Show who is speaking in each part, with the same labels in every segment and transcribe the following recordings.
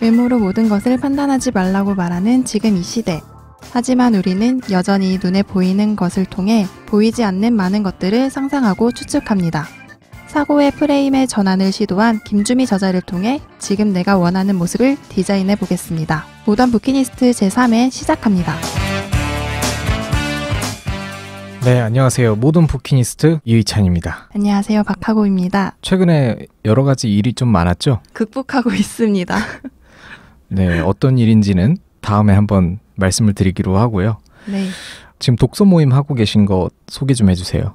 Speaker 1: 외모로 모든 것을 판단하지 말라고 말하는 지금 이 시대. 하지만 우리는 여전히 눈에 보이는 것을 통해 보이지 않는 많은 것들을 상상하고 추측합니다. 사고의 프레임의 전환을 시도한 김주미 저자를 통해 지금 내가 원하는 모습을 디자인해 보겠습니다. 모던 부키니스트 제3회 시작합니다.
Speaker 2: 네, 안녕하세요. 모던 부키니스트 이의찬입니다.
Speaker 1: 안녕하세요. 박하고입니다.
Speaker 2: 최근에 여러 가지 일이 좀 많았죠?
Speaker 1: 극복하고 있습니다.
Speaker 2: 네, 어떤 일인지는 다음에 한번 말씀을 드리기로 하고요.
Speaker 1: 네.
Speaker 2: 지금 독서 모임 하고 계신 거 소개 좀 해주세요.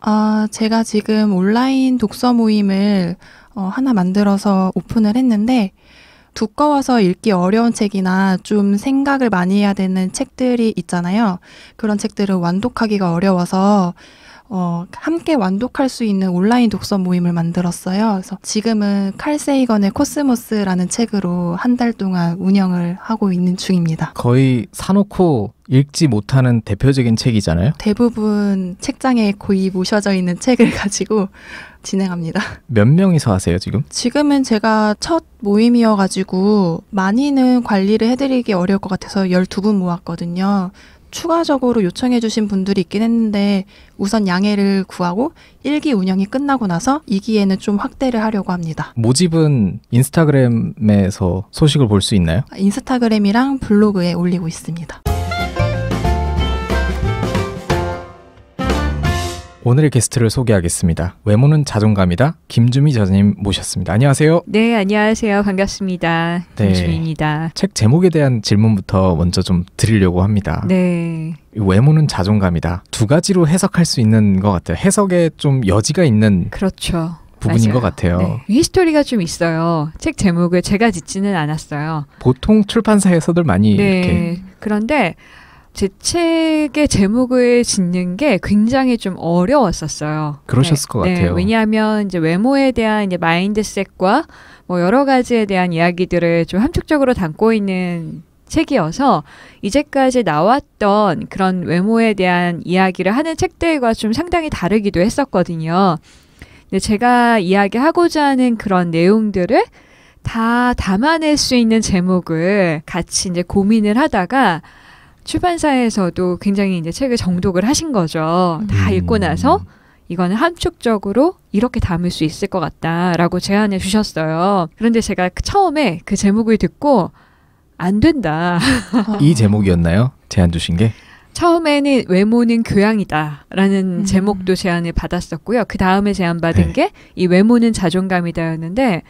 Speaker 1: 제가 지금 온라인 독서 모임을 하나 만들어서 오픈을 했는데 두꺼워서 읽기 어려운 책이나 좀 생각을 많이 해야 되는 책들이 있잖아요. 그런 책들을 완독하기가 어려워서 함께 완독할 수 있는 온라인 독서 모임을 만들었어요. 그래서 지금은 칼 세이건의 코스모스라는 책으로 한 달 동안 운영을 하고 있는 중입니다.
Speaker 2: 거의 사놓고 읽지 못하는 대표적인 책이잖아요.
Speaker 1: 대부분 책장에 거의 모셔져 있는 책을 가지고 진행합니다.
Speaker 2: 몇 명이서 하세요, 지금?
Speaker 1: 지금은 제가 첫 모임이어가지고 많이는 관리를 해드리기 어려울 것 같아서 12분 모았거든요. 추가적으로 요청해 주신 분들이 있긴 했는데 우선 양해를 구하고 1기 운영이 끝나고 나서 2기에는 좀 확대를 하려고 합니다.
Speaker 2: 모집은 인스타그램에서 소식을 볼 수 있나요?
Speaker 1: 인스타그램이랑 블로그에 올리고 있습니다.
Speaker 2: 오늘의 게스트를 소개하겠습니다. 외모는 자존감이다. 김주미 저자님 모셨습니다. 안녕하세요.
Speaker 3: 네, 안녕하세요. 반갑습니다. 김주미입니다.
Speaker 2: 책 제목에 대한 질문부터 먼저 좀 드리려고 합니다.
Speaker 3: 네.
Speaker 2: 외모는 자존감이다. 두 가지로 해석할 수 있는 것 같아요. 해석에 좀 여지가 있는
Speaker 3: 그렇죠.
Speaker 2: 부분인
Speaker 3: 맞아요.
Speaker 2: 것 같아요.
Speaker 3: 네. 히스토리가 좀 있어요. 책 제목을 제가 짓지는 않았어요.
Speaker 2: 보통 출판사에서들 많이 이렇게.
Speaker 3: 그런데 제 책의 제목을 짓는 게 굉장히 좀 어려웠었어요.
Speaker 2: 그러셨을 것 같아요.
Speaker 3: 왜냐하면 이제 외모에 대한 이제 마인드셋과 뭐 여러 가지에 대한 이야기들을 좀 함축적으로 담고 있는 책이어서 이제까지 나왔던 그런 외모에 대한 이야기를 하는 책들과 좀 상당히 다르기도 했었거든요. 근데 제가 이야기하고자 하는 그런 내용들을 다 담아낼 수 있는 제목을 같이 이제 고민을 하다가 출판사에서도 굉장히 이제 책을 정독을 하신 거죠. 다 읽고 나서 이거는 함축적으로 이렇게 담을 수 있을 것 같다라고 제안해 주셨어요. 그런데 제가 처음에 그 제목을 듣고 안 된다.
Speaker 2: 이 제목이었나요? 제안 주신 게?
Speaker 3: 처음에는 외모는 교양이다라는 제목도 제안을 받았었고요. 그 다음에 제안받은 게 이 외모는 자존감이다였는데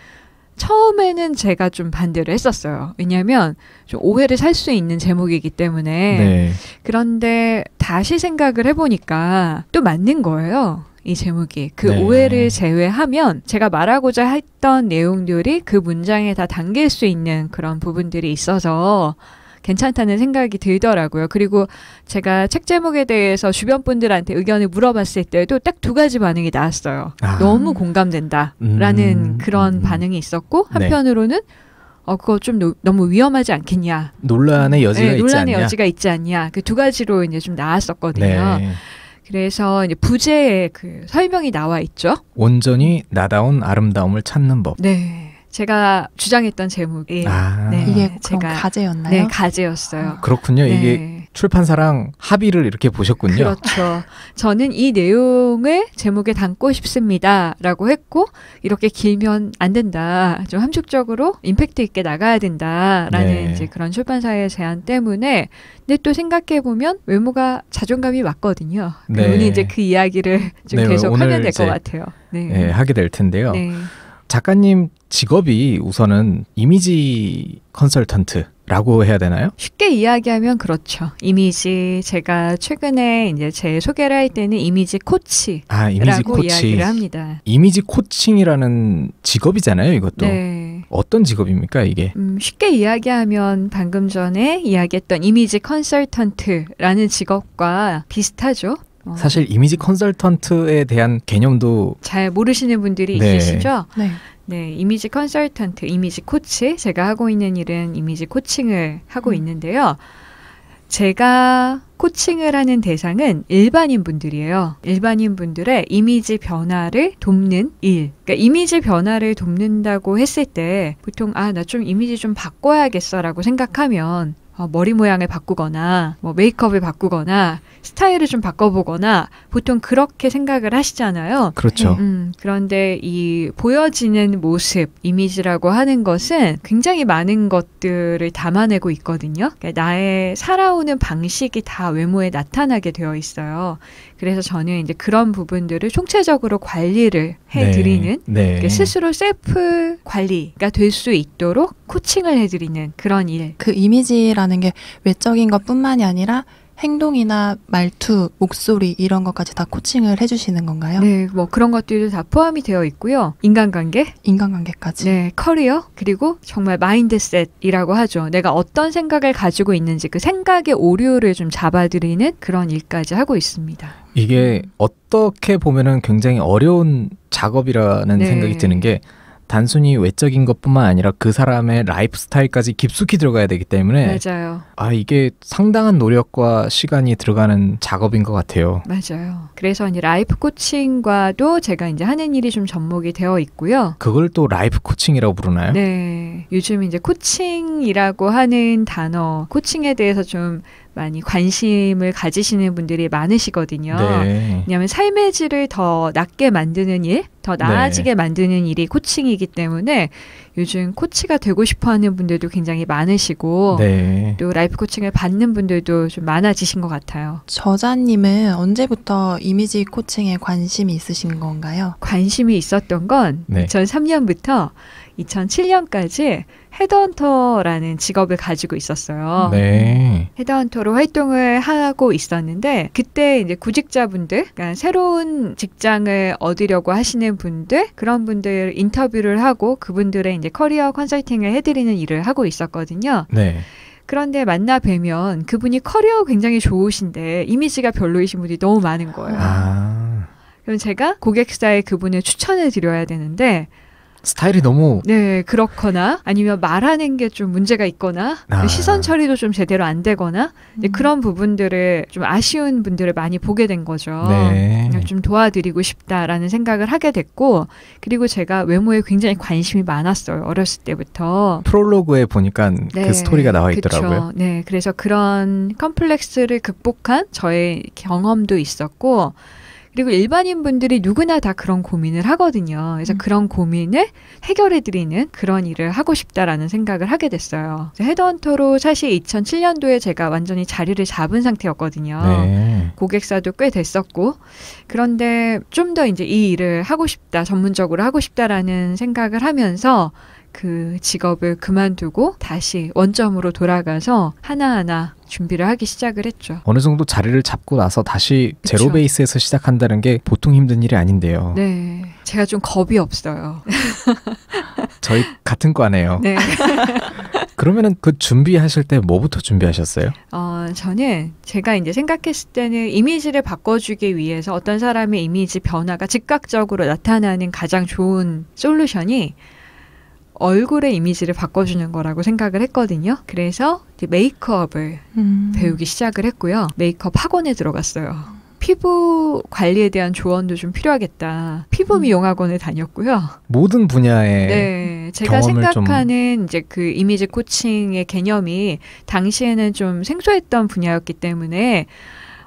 Speaker 3: 처음에는 제가 좀 반대를 했었어요. 왜냐하면 좀 오해를 살 수 있는 제목이기 때문에.
Speaker 2: 네.
Speaker 3: 그런데 다시 생각을 해보니까 또 맞는 거예요. 이 제목이. 그
Speaker 2: 네.
Speaker 3: 오해를 제외하면 제가 말하고자 했던 내용들이 그 문장에 다 담길 수 있는 그런 부분들이 있어서 괜찮다는 생각이 들더라고요. 그리고 제가 책 제목에 대해서 주변 분들한테 의견을 물어봤을 때도 딱 두 가지 반응이 나왔어요. 너무 공감된다라는 그런 반응이 있었고 한편으로는 그거 좀 너무 위험하지 않겠냐.
Speaker 2: 논란의 여지가 있지 않냐.
Speaker 3: 논란의 여지가 있지 않냐. 그 두 가지로 이제 좀 나왔었거든요.
Speaker 2: 네.
Speaker 3: 그래서 이제 부제에 그 설명이 나와 있죠.
Speaker 2: 온전히 나다운 아름다움을 찾는 법.
Speaker 3: 네. 제가 주장했던 제목이
Speaker 1: 이게 그럼 가제였나요?
Speaker 3: 네, 가제였어요.
Speaker 2: 그렇군요. 이게 출판사랑 합의를 이렇게 보셨군요.
Speaker 3: 그렇죠. 저는 이 내용을 제목에 담고 싶습니다라고 했고 이렇게 길면 안 된다. 좀 함축적으로 임팩트 있게 나가야 된다라는 이제 그런 출판사의 제안 때문에 근데 또 생각해 보면 외모가 자존감이 맞거든요. 오늘 이제 그 이야기를 좀 계속 하면 될 것 같아요.
Speaker 2: 네, 하게 될 텐데요.
Speaker 3: 네.
Speaker 2: 작가님 직업이 우선은 이미지 컨설턴트라고 해야 되나요?
Speaker 3: 쉽게 이야기하면 그렇죠. 이미지 제가 최근에 이제 제 소개를 할 때는 이미지 코치라고 이야기를 합니다.
Speaker 2: 이미지 코칭이라는 직업이잖아요, 이것도.
Speaker 3: 네.
Speaker 2: 어떤 직업입니까, 이게?
Speaker 3: 쉽게 이야기하면 방금 전에 이야기했던 이미지 컨설턴트라는 직업과 비슷하죠.
Speaker 2: 사실 이미지 컨설턴트에 대한 개념도
Speaker 3: 잘 모르시는 분들이 있으시죠?
Speaker 1: 네.
Speaker 3: 네, 이미지 컨설턴트, 이미지 코치. 제가 하고 있는 일은 이미지 코칭을 하고 있는데요. 제가 코칭을 하는 대상은 일반인 분들이에요. 일반인 분들의 이미지 변화를 돕는 일. 그러니까 이미지 변화를 돕는다고 했을 때 보통 나 좀 이미지 좀 바꿔야겠어라고 생각하면 머리 모양을 바꾸거나 뭐 메이크업을 바꾸거나 스타일을 좀 바꿔보거나 보통 그렇게 생각을 하시잖아요.
Speaker 2: 그렇죠.
Speaker 3: 그런데 이 보여지는 모습, 이미지라고 하는 것은 굉장히 많은 것들을 담아내고 있거든요. 그러니까 나의 살아오는 방식이 다 외모에 나타나게 되어 있어요. 그래서 저는 이제 그런 부분들을 총체적으로 관리를 해드리는 그러니까 스스로 셀프 관리가 될 수 있도록 코칭을 해드리는 그런 일.
Speaker 1: 그 이미지라는 게 외적인 것뿐만이 아니라 행동이나 말투, 목소리 이런 것까지 다 코칭을 해주시는 건가요?
Speaker 3: 네, 뭐 그런 것들도 다 포함이 되어 있고요.
Speaker 1: 인간관계까지.
Speaker 3: 네, 커리어, 그리고 정말 마인드셋이라고 하죠. 내가 어떤 생각을 가지고 있는지 그 생각의 오류를 좀 잡아들이는 그런 일까지 하고 있습니다.
Speaker 2: 이게 어떻게 보면은 굉장히 어려운 작업이라는 생각이 드는 게 단순히 외적인 것뿐만 아니라 그 사람의 라이프 스타일까지 깊숙이 들어가야 되기 때문에
Speaker 3: 맞아요.
Speaker 2: 이게 상당한 노력과 시간이 들어가는 작업인 것 같아요.
Speaker 3: 맞아요. 그래서 이제 라이프 코칭과도 제가 이제 하는 일이 좀 접목이 되어 있고요.
Speaker 2: 그걸 또 라이프 코칭이라고 부르나요?
Speaker 3: 네. 요즘 이제 코칭이라고 하는 단어, 코칭에 대해서 좀 많이 관심을 가지시는 분들이 많으시거든요.
Speaker 2: 네.
Speaker 3: 왜냐하면 삶의 질을 더 낮게 만드는 일, 더 나아지게 만드는 일이 코칭이기 때문에 요즘 코치가 되고 싶어하는 분들도 굉장히 많으시고 또 라이프 코칭을 받는 분들도 좀 많아지신 것 같아요.
Speaker 1: 저자님은 언제부터 이미지 코칭에 관심이 있으신 건가요?
Speaker 3: 관심이 있었던 건 2003년부터 2007년까지 헤드헌터라는 직업을 가지고 있었어요. 헤드헌터로 활동을 하고 있었는데 그때 이제 구직자분들, 그러니까 새로운 직장을 얻으려고 하시는 분들, 그런 분들 인터뷰를 하고 그분들의 이제 커리어 컨설팅을 해드리는 일을 하고 있었거든요. 그런데 만나 뵈면 그분이 커리어가 굉장히 좋으신데 이미지가 별로이신 분들이 너무 많은 거예요. 그럼 제가 고객사에 그분을 추천을 드려야 되는데
Speaker 2: 스타일이 너무
Speaker 3: 그렇거나 아니면 말하는 게 좀 문제가 있거나 시선 처리도 좀 제대로 안 되거나 그런 부분들을 좀 아쉬운 분들을 많이 보게 된 거죠. 좀 도와드리고 싶다라는 생각을 하게 됐고 그리고 제가 외모에 굉장히 관심이 많았어요. 어렸을 때부터.
Speaker 2: 프롤로그에 보니까 그 스토리가 나와 있더라고요.
Speaker 3: 그렇죠. 그래서 그런 컴플렉스를 극복한 저의 경험도 있었고 그리고 일반인 분들이 누구나 다 그런 고민을 하거든요. 그래서 그런 고민을 해결해드리는 그런 일을 하고 싶다라는 생각을 하게 됐어요. 헤드헌터로 사실 2007년도에 제가 완전히 자리를 잡은 상태였거든요. 고객사도 꽤 됐었고 그런데 좀 더 이제 이 일을 하고 싶다, 전문적으로 하고 싶다라는 생각을 하면서 그 직업을 그만두고 다시 원점으로 돌아가서 하나하나 준비를 하기 시작을 했죠.
Speaker 2: 어느 정도 자리를 잡고 나서 다시 제로 베이스에서 시작한다는 게 보통 힘든 일이 아닌데요.
Speaker 3: 제가 좀 겁이 없어요.
Speaker 2: 저희 같은 과네요. 그러면은 그 준비하실 때 뭐부터 준비하셨어요?
Speaker 3: 저는 제가 이제 생각했을 때는 이미지를 바꿔주기 위해서 어떤 사람의 이미지 변화가 즉각적으로 나타나는 가장 좋은 솔루션이 얼굴의 이미지를 바꿔주는 거라고 생각을 했거든요. 그래서 이제 메이크업을 배우기 시작을 했고요. 메이크업 학원에 들어갔어요. 피부 관리에 대한 조언도 좀 필요하겠다. 피부 미용학원에 다녔고요.
Speaker 2: 모든 분야의
Speaker 3: 제가 생각하는 이제 그 이미지 코칭의 개념이 당시에는 좀 생소했던 분야였기 때문에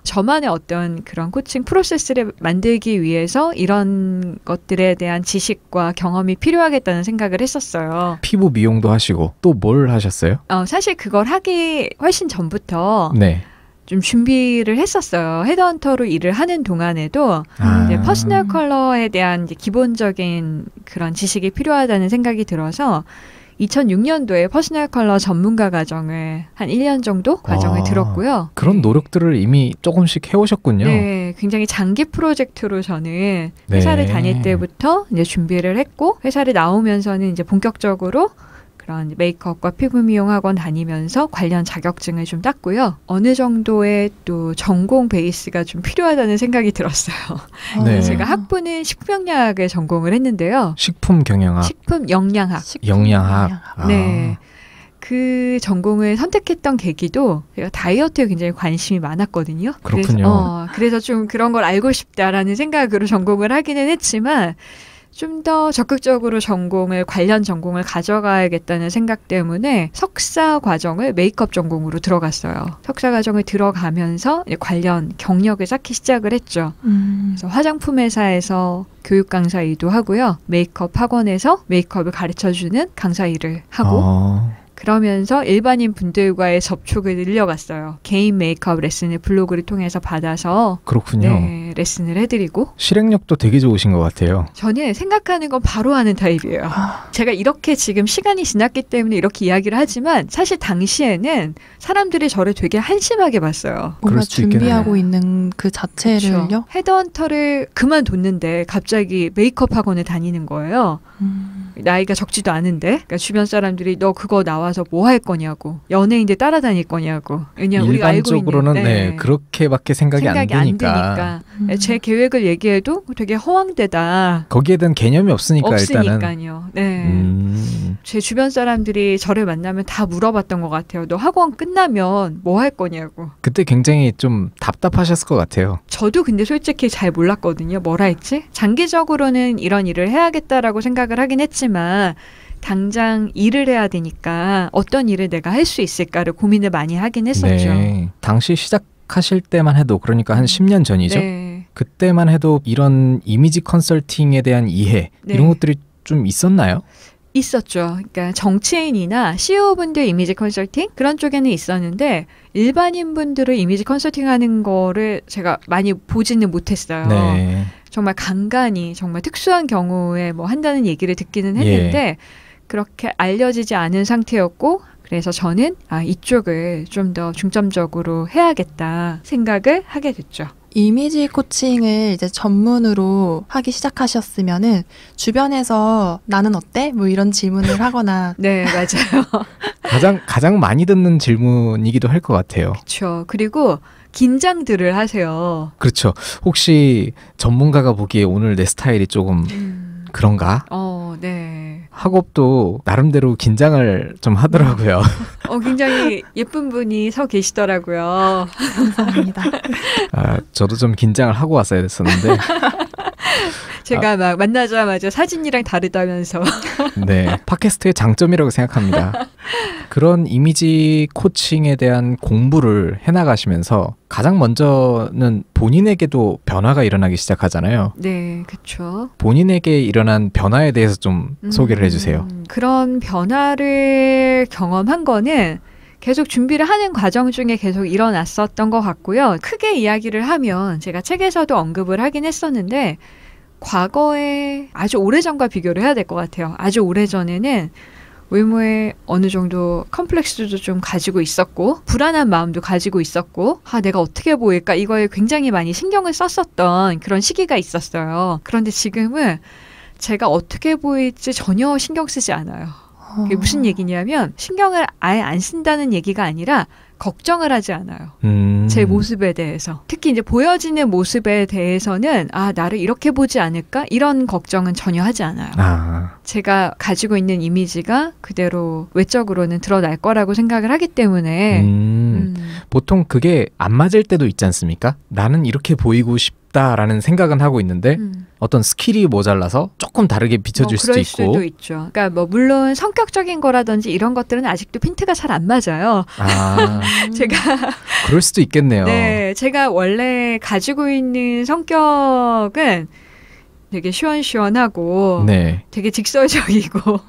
Speaker 3: 저만의 어떤 그런 코칭 프로세스를 만들기 위해서 이런 것들에 대한 지식과 경험이 필요하겠다는 생각을 했었어요.
Speaker 2: 피부 미용도 하시고 또 뭘 하셨어요?
Speaker 3: 사실 그걸 하기 훨씬 전부터 좀 준비를 했었어요. 헤드헌터로 일을 하는 동안에도 이제 퍼스널 컬러에 대한 이제 기본적인 그런 지식이 필요하다는 생각이 들어서 2006년도에 퍼스널 컬러 전문가 과정을 한 1년 정도 과정을 들었고요.
Speaker 2: 그런 노력들을 이미 조금씩 해오셨군요.
Speaker 3: 굉장히 장기 프로젝트로 저는 회사를 다닐 때부터 이제 준비를 했고 회사를 나오면서는 이제 본격적으로 그런 메이크업과 피부 미용 학원 다니면서 관련 자격증을 좀 땄고요. 어느 정도의 또 전공 베이스가 좀 필요하다는 생각이 들었어요. 제가 학부는 식품영양학을 전공을 했는데요.
Speaker 2: 식품 경영학.
Speaker 3: 식품 영양학.
Speaker 2: 영양학.
Speaker 3: 그 전공을 선택했던 계기도 제가 다이어트에 굉장히 관심이 많았거든요.
Speaker 2: 그렇군요.
Speaker 3: 그래서 좀 그런 걸 알고 싶다라는 생각으로 전공을 하기는 했지만 좀 더 적극적으로 관련 전공을 가져가야겠다는 생각 때문에 석사 과정을 메이크업 전공으로 들어갔어요. 석사 과정을 들어가면서 관련 경력을 쌓기 시작을 했죠. 그래서 화장품 회사에서 교육 강사 일도 하고요. 메이크업 학원에서 메이크업을 가르쳐주는 강사 일을 하고 그러면서 일반인 분들과의 접촉을 늘려갔어요. 개인 메이크업 레슨을 블로그를 통해서 받아서
Speaker 2: 그렇군요.
Speaker 3: 네, 레슨을 해드리고
Speaker 2: 실행력도 되게 좋으신 것 같아요.
Speaker 3: 저는 생각하는 건 바로 하는 타입이에요. 제가 이렇게 지금 시간이 지났기 때문에 이렇게 이야기를 하지만 사실 당시에는 사람들이 저를 되게 한심하게 봤어요.
Speaker 1: 뭔가
Speaker 2: 수도 있겠네요.
Speaker 1: 준비하고 있는 그 자체를요?
Speaker 3: 그렇죠. 헤드헌터를 그만뒀는데 갑자기 메이크업 학원을 다니는 거예요. 나이가 적지도 않은데 그러니까 주변 사람들이 너 그거 나와서 뭐 할 거냐고 연예인들 따라다닐 거냐고 왜냐면 우리가 알고
Speaker 2: 일반적으로는
Speaker 3: 있는데
Speaker 2: 네, 그렇게밖에 생각이 안 되니까
Speaker 3: 제 계획을 얘기해도 되게 허황되다.
Speaker 2: 거기에 대한 개념이 없으니까요.
Speaker 3: 없으니까요. 네. 제 주변 사람들이 저를 만나면 다 물어봤던 것 같아요. 너 학원 끝나면 뭐 할 거냐고.
Speaker 2: 그때 굉장히 좀 답답하셨을 것 같아요.
Speaker 3: 저도 근데 솔직히 잘 몰랐거든요. 뭘 할지. 장기적으로는 이런 일을 해야겠다라고 생각을 하긴 했지만 당장 일을 해야 되니까 어떤 일을 내가 할 수 있을까를 고민을 많이 하긴 했었죠.
Speaker 2: 네. 당시 시작하실 때만 해도 그러니까 한 10년 전이죠.
Speaker 3: 네.
Speaker 2: 그때만 해도 이런 이미지 컨설팅에 대한 이해
Speaker 3: 네.
Speaker 2: 이런 것들이 좀 있었나요?
Speaker 3: 있었죠. 그러니까 정치인이나 CEO분들 이미지 컨설팅 그런 쪽에는 있었는데 일반인 분들을 이미지 컨설팅하는 거를 제가 많이 보지는 못했어요.
Speaker 2: 네.
Speaker 3: 정말 간간히 정말 특수한 경우에 뭐 한다는 얘기를 듣기는 했는데 그렇게 알려지지 않은 상태였고 그래서 저는 이쪽을 좀 더 중점적으로 해야겠다 생각을 하게 됐죠.
Speaker 1: 이미지 코칭을 이제 전문으로 하기 시작하셨으면은 주변에서 나는 어때? 뭐 이런 질문을 하거나
Speaker 3: 네, 맞아요.
Speaker 2: 가장 많이 듣는 질문이기도 할 것 같아요.
Speaker 3: 그렇죠. 그리고 긴장들을 하세요.
Speaker 2: 그렇죠. 혹시 전문가가 보기에 오늘 내 스타일이 조금 그런가?
Speaker 3: 네.
Speaker 2: 학업도 나름대로 긴장을 좀 하더라고요.
Speaker 3: 굉장히 예쁜 분이 서 계시더라고요.
Speaker 1: 감사합니다.
Speaker 2: 저도 좀 긴장을 하고 왔어야 됐었는데.
Speaker 3: 제가 막 만나자마자 사진이랑 다르다면서.
Speaker 2: 네, 팟캐스트의 장점이라고 생각합니다. 그런 이미지 코칭에 대한 공부를 해나가시면서 가장 먼저는 본인에게도 변화가 일어나기 시작하잖아요.
Speaker 3: 네, 그렇죠.
Speaker 2: 본인에게 일어난 변화에 대해서 좀 소개를 해주세요.
Speaker 3: 그런 변화를 경험한 거는 계속 준비를 하는 과정 중에 계속 일어났었던 것 같고요. 크게 이야기를 하면 제가 책에서도 언급을 하긴 했었는데 과거에 아주 오래전과 비교를 해야 될 것 같아요. 아주 오래전에는 외모에 어느 정도 컴플렉스도 좀 가지고 있었고 불안한 마음도 가지고 있었고 내가 어떻게 보일까 이거에 굉장히 많이 신경을 썼었던 그런 시기가 있었어요. 그런데 지금은 제가 어떻게 보일지 전혀 신경 쓰지 않아요. 그게 무슨 얘기냐면 신경을 아예 안 쓴다는 얘기가 아니라 걱정을 하지 않아요. 제 모습에 대해서. 특히 이제 보여지는 모습에 대해서는 나를 이렇게 보지 않을까? 이런 걱정은 전혀 하지 않아요. 제가 가지고 있는 이미지가 그대로 외적으로는 드러날 거라고 생각을 하기 때문에
Speaker 2: 보통 그게 안 맞을 때도 있지 않습니까? 나는 이렇게 보이고 싶다라는 생각은 하고 있는데 어떤 스킬이 모자라서 조금 다르게 비춰질 수도 있고.
Speaker 3: 그럴 수도 있죠. 그러니까 물론 성격적인 거라든지 이런 것들은 아직도 핀트가 잘 안 맞아요. 제가
Speaker 2: 그럴 수도 있겠네요.
Speaker 3: 네, 제가 원래 가지고 있는 성격은 되게 시원시원하고 되게 직설적이고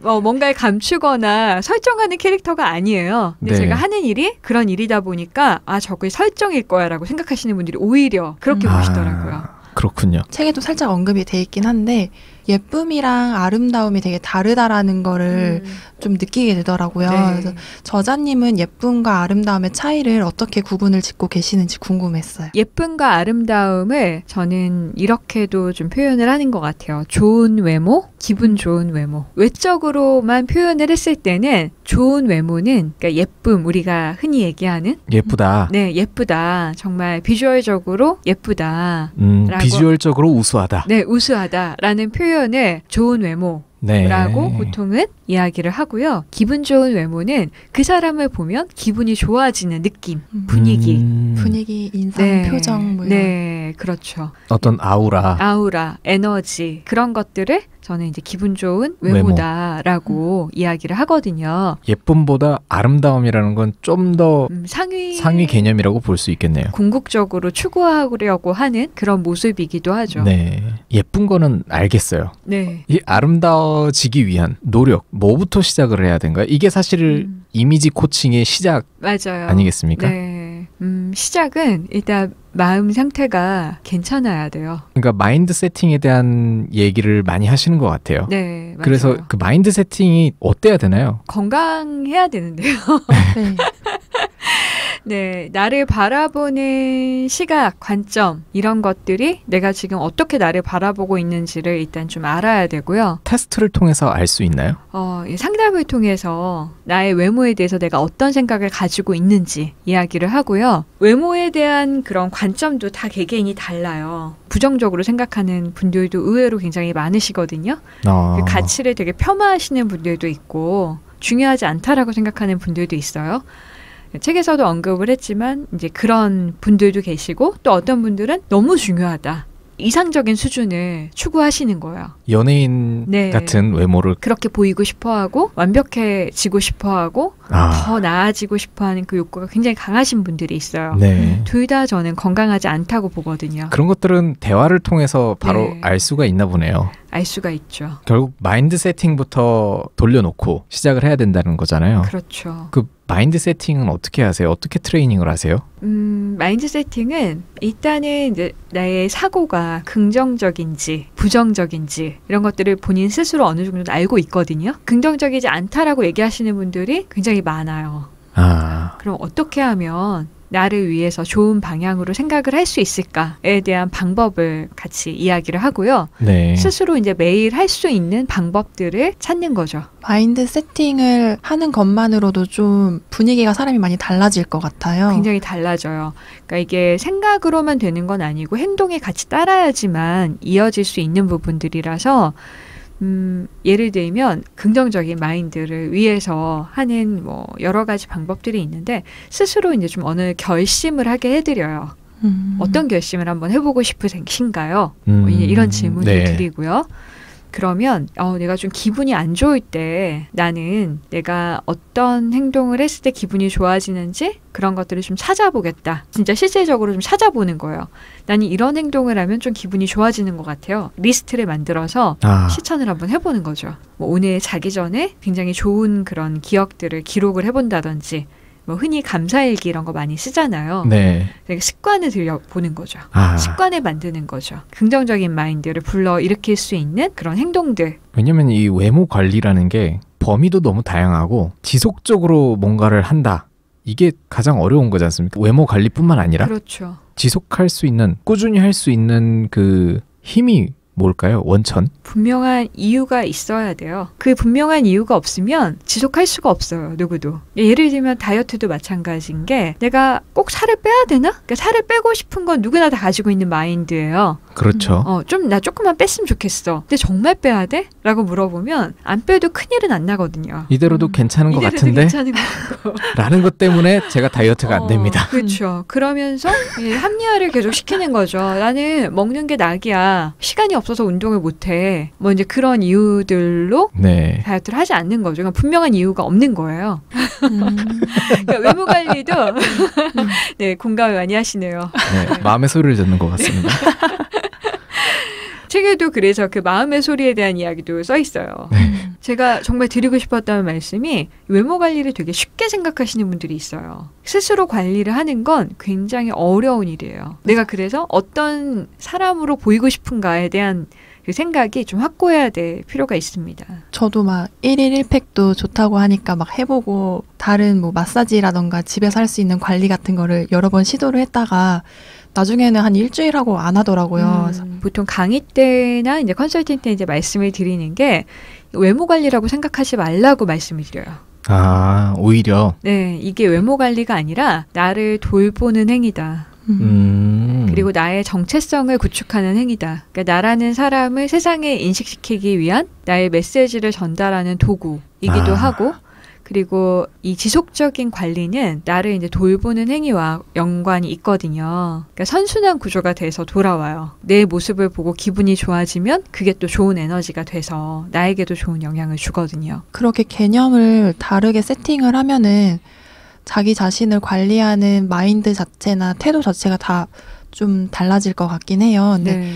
Speaker 3: 뭔가를 감추거나 설정하는 캐릭터가 아니에요. 근데 제가 하는 일이 그런 일이다 보니까 저게 설정일 거야 라고 생각하시는 분들이 오히려 그렇게 보시더라고요.
Speaker 2: 그렇군요.
Speaker 1: 책에도 살짝 언급이 돼 있긴 한데 예쁨이랑 아름다움이 되게 다르다라는 거를 좀 느끼게 되더라고요. 그래서 저자님은 예쁨과 아름다움의 차이를 어떻게 구분을 짓고 계시는지 궁금했어요.
Speaker 3: 예쁨과 아름다움을 저는 이렇게도 좀 표현을 하는 것 같아요. 좋은 외모, 기분 좋은 외모. 외적으로만 표현을 했을 때는 좋은 외모는 그러니까 예쁨, 우리가 흔히 얘기하는
Speaker 2: 예쁘다.
Speaker 3: 네, 예쁘다. 정말 비주얼적으로 예쁘다.
Speaker 2: 비주얼적으로 우수하다.
Speaker 3: 네, 우수하다라는 표현을 좋은 외모라고 보통은 이야기를 하고요. 기분 좋은 외모는 그 사람을 보면 기분이 좋아지는 느낌, 분위기.
Speaker 1: 분위기, 인상,
Speaker 3: 네.
Speaker 1: 표정 뭐 이런.
Speaker 3: 네, 그렇죠.
Speaker 2: 어떤 아우라.
Speaker 3: 에너지 그런 것들을 저는 이제 기분 좋은 외모다라고 이야기를 하거든요.
Speaker 2: 예쁨보다 아름다움이라는 건 좀 더
Speaker 3: 상위
Speaker 2: 개념이라고 볼 수 있겠네요.
Speaker 3: 궁극적으로 추구하려고 하는 그런 모습이기도 하죠.
Speaker 2: 네. 예쁜 거는 알겠어요.
Speaker 3: 네.
Speaker 2: 이 아름다워지기 위한 노력, 뭐부터 시작을 해야 된가요? 이게 사실 이미지 코칭의 시작
Speaker 3: 맞아요.
Speaker 2: 아니겠습니까?
Speaker 3: 네. 시작은 일단 마음 상태가 괜찮아야 돼요.
Speaker 2: 그러니까 마인드 세팅에 대한 얘기를 많이 하시는 것 같아요.
Speaker 3: 네. 맞아요.
Speaker 2: 그래서 그 마인드 세팅이 어때야 되나요?
Speaker 3: 건강해야 되는데요.
Speaker 1: 네.
Speaker 3: 네, 나를 바라보는 시각, 관점 이런 것들이 내가 지금 어떻게 나를 바라보고 있는지를 일단 좀 알아야 되고요.
Speaker 2: 테스트를 통해서 알 수 있나요?
Speaker 3: 이 상담을 통해서 나의 외모에 대해서 내가 어떤 생각을 가지고 있는지 이야기를 하고요. 외모에 대한 그런 관점도 다 개개인이 달라요. 부정적으로 생각하는 분들도 의외로 굉장히 많으시거든요. 그 가치를 되게 폄하하시는 분들도 있고 중요하지 않다라고 생각하는 분들도 있어요. 책에서도 언급을 했지만 이제 그런 분들도 계시고 또 어떤 분들은 너무 중요하다. 이상적인 수준을 추구하시는 거예요.
Speaker 2: 연예인
Speaker 3: 네.
Speaker 2: 같은 외모를
Speaker 3: 그렇게 보이고 싶어하고 완벽해지고 싶어하고 더 나아지고 싶어하는 그 욕구가 굉장히 강하신 분들이 있어요.
Speaker 2: 네.
Speaker 3: 둘 다 저는 건강하지 않다고 보거든요.
Speaker 2: 그런 것들은 대화를 통해서 바로
Speaker 3: 네.
Speaker 2: 알 수가 있나 보네요.
Speaker 3: 알 수가 있죠.
Speaker 2: 결국 마인드 세팅부터 돌려놓고 시작을 해야 된다는 거잖아요.
Speaker 3: 그렇죠.
Speaker 2: 그 마인드 세팅은 어떻게 하세요? 어떻게 트레이닝을 하세요?
Speaker 3: 마인드 세팅은 일단은 이제 나의 사고가 긍정적인지 부정적인지 이런 것들을 본인 스스로 어느 정도 알고 있거든요. 긍정적이지 않다라고 얘기하시는 분들이 굉장히 많아요. 그럼 어떻게 하면 나를 위해서 좋은 방향으로 생각을 할 수 있을까에 대한 방법을 같이 이야기를 하고요.
Speaker 2: 네.
Speaker 3: 스스로 이제 매일 할 수 있는 방법들을 찾는 거죠.
Speaker 1: 마인드 세팅을 하는 것만으로도 좀 분위기가 사람이 많이 달라질 것 같아요.
Speaker 3: 굉장히 달라져요. 그러니까 이게 생각으로만 되는 건 아니고 행동에 같이 따라야지만 이어질 수 있는 부분들이라서 예를 들면 긍정적인 마인드를 위해서 하는 뭐 여러 가지 방법들이 있는데 스스로 이제 좀 어느 결심을 하게 해드려요. 어떤 결심을 한번 해보고 싶으신가요? 이런 질문을
Speaker 2: 네.
Speaker 3: 드리고요. 그러면 내가 좀 기분이 안 좋을 때 나는 내가 어떤 행동을 했을 때 기분이 좋아지는지 그런 것들을 좀 찾아보겠다. 진짜 실질적으로 좀 찾아보는 거예요. 나는 이런 행동을 하면 좀 기분이 좋아지는 것 같아요. 리스트를 만들어서 실천을 한번 해보는 거죠. 뭐 오늘 자기 전에 굉장히 좋은 그런 기억들을 기록을 해본다든지 뭐 흔히 감사일기 이런 거 많이 쓰잖아요.
Speaker 2: 네.
Speaker 3: 습관을 들여보는 거죠.
Speaker 2: 아.
Speaker 3: 습관을 만드는 거죠. 긍정적인 마인드를 불러일으킬 수 있는 그런 행동들.
Speaker 2: 왜냐면 이 외모 관리라는 게 범위도 너무 다양하고 지속적으로 뭔가를 한다. 이게 가장 어려운 거지 않습니까? 외모 관리뿐만 아니라
Speaker 3: 그렇죠.
Speaker 2: 지속할 수 있는, 꾸준히 할 수 있는 그 힘이 뭘까요? 원천?
Speaker 3: 분명한 이유가 있어야 돼요. 그 분명한 이유가 없으면 지속할 수가 없어요. 누구도. 예를 들면 다이어트도 마찬가지인 게 내가 꼭 살을 빼야 되나? 그러니까 살을 빼고 싶은 건 누구나 다 가지고 있는 마인드예요.
Speaker 2: 그렇죠.
Speaker 3: 나 조금만 뺐으면 좋겠어. 근데 정말 빼야 돼? 라고 물어보면 안 빼도 큰일은 안 나거든요.
Speaker 2: 이대로도 괜찮은 것
Speaker 3: 이대로도
Speaker 2: 같은데?
Speaker 3: 괜찮은 거고.
Speaker 2: 라는 것 때문에 제가 다이어트가 안 됩니다.
Speaker 3: 그렇죠. 그러면서 합리화를 계속 시키는 거죠. 나는 먹는 게 낙이야. 시간이 없어서 운동을 못해. 뭐 이제 그런 이유들로
Speaker 2: 네.
Speaker 3: 다이어트를 하지 않는 거죠. 그러니까 분명한 이유가 없는 거예요. 그러니까 외모 관리도 네, 공감을 많이 하시네요.
Speaker 2: 네, 마음의 소리를 듣는 것 같습니다.
Speaker 3: 책에도 그래서 그 마음의 소리에 대한 이야기도 써 있어요. 제가 정말 드리고 싶었던 말씀이 외모 관리를 되게 쉽게 생각하시는 분들이 있어요. 스스로 관리를 하는 건 굉장히 어려운 일이에요. 내가 그래서 어떤 사람으로 보이고 싶은가에 대한 그 생각이 좀 확고해야 될 필요가 있습니다.
Speaker 1: 저도 막 1일 1팩도 좋다고 하니까 막 해보고 다른 뭐 마사지라던가 집에서 할 수 있는 관리 같은 거를 여러 번 시도를 했다가 나중에는 한 일주일 하고 안 하더라고요.
Speaker 3: 보통 강의 때나 이제 컨설팅 때 이제 말씀을 드리는 게 외모 관리라고 생각하지 말라고 말씀을 드려요.
Speaker 2: 아, 오히려.
Speaker 3: 네, 이게 외모 관리가 아니라 나를 돌보는 행위다. 그리고 나의 정체성을 구축하는 행위다. 그러니까 나라는 사람을 세상에 인식시키기 위한 나의 메시지를 전달하는 도구. 이기도 하고 그리고 이 지속적인 관리는 나를 이제 돌보는 행위와 연관이 있거든요. 그러니까 선순환 구조가 돼서 돌아와요. 내 모습을 보고 기분이 좋아지면 그게 또 좋은 에너지가 돼서 나에게도 좋은 영향을 주거든요.
Speaker 1: 그렇게 개념을 다르게 세팅을 하면은 자기 자신을 관리하는 마인드 자체나 태도 자체가 다 좀 달라질 것 같긴 해요. 근데
Speaker 3: 네.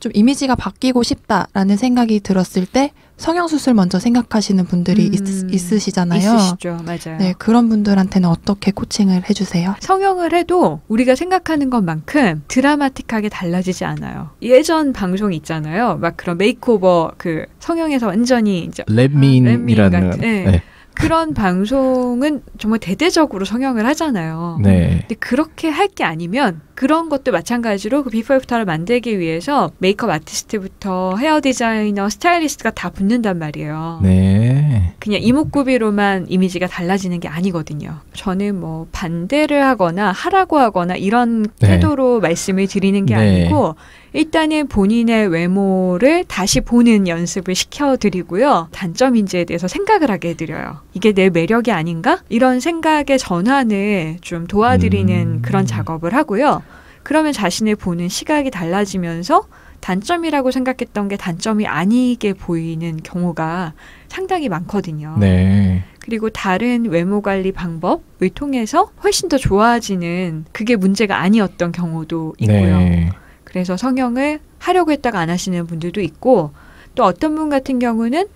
Speaker 1: 좀 이미지가 바뀌고 싶다라는 생각이 들었을 때 성형수술 먼저 생각하시는 분들이 있으시잖아요.
Speaker 3: 있으시죠. 맞아요.
Speaker 1: 네, 그런 분들한테는 어떻게 코칭을 해주세요?
Speaker 3: 성형을 해도 우리가 생각하는 것만큼 드라마틱하게 달라지지 않아요. 예전 방송 있잖아요. 막 그런 메이크오버 그 성형에서 완전히 이제
Speaker 2: 렛민이라는
Speaker 3: 같은, 네. 그런 방송은 정말 대대적으로 성형을 하잖아요.
Speaker 2: 네.
Speaker 3: 근데 그렇게 할 게 아니면 그런 것도 마찬가지로 그 비포 애프터를 만들기 위해서 메이크업 아티스트부터 헤어 디자이너, 스타일리스트가 다 붙는단 말이에요.
Speaker 2: 네.
Speaker 3: 그냥 이목구비로만 이미지가 달라지는 게 아니거든요. 저는 뭐 반대를 하거나 하라고 하거나 이런
Speaker 2: 네.
Speaker 3: 태도로 말씀을 드리는 게
Speaker 2: 네.
Speaker 3: 아니고 일단은 본인의 외모를 다시 보는 연습을 시켜드리고요. 단점인지에 대해서 생각을 하게 해드려요. 이게 내 매력이 아닌가? 이런 생각의 전환을 좀 도와드리는 그런 작업을 하고요. 그러면 자신을 보는 시각이 달라지면서 단점이라고 생각했던 게 단점이 아니게 보이는 경우가 상당히 많거든요.
Speaker 2: 네.
Speaker 3: 그리고 다른 외모 관리 방법을 통해서 훨씬 더 좋아지는 그게 문제가 아니었던 경우도 있고요.
Speaker 2: 네.
Speaker 3: 그래서 성형을 하려고 했다가 안 하시는 분들도 있고 또 어떤 분 같은 경우는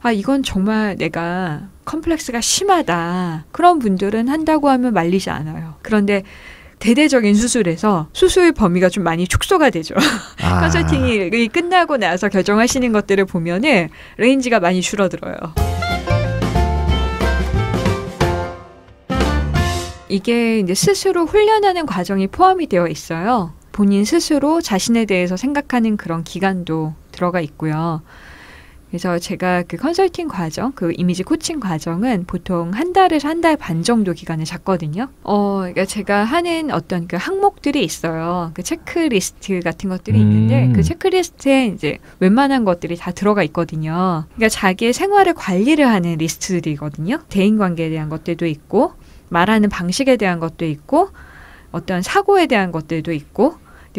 Speaker 3: 아 이건 정말 내가 컴플렉스가 심하다. 그런 분들은 한다고 하면 말리지 않아요. 그런데 대대적인 수술에서 수술 범위가 좀 많이 축소가 되죠. 컨설팅이 끝나고 나서 결정하시는 것들을 보면은 레인지가 많이 줄어들어요. 이게 이제 스스로 훈련하는 과정이 포함이 되어 있어요. 본인 스스로 자신에 대해서 생각하는 그런 기간도 들어가 있고요. 그래서 제가 그 컨설팅 과정, 그 이미지 코칭 과정은 보통 한 달에서 한 달 반 정도 기간을 잡거든요. 그러니까 제가 하는 어떤 그 항목들이 있어요. 그 체크리스트 같은 것들이 있는데 그 체크리스트에 이제 웬만한 것들이 다 들어가 있거든요. 그러니까 자기의 생활을 관리를 하는 리스트들이거든요. 대인관계에 대한 것들도 있고, 말하는 방식에 대한 것도 있고, 어떤 사고에 대한 것들도 있고,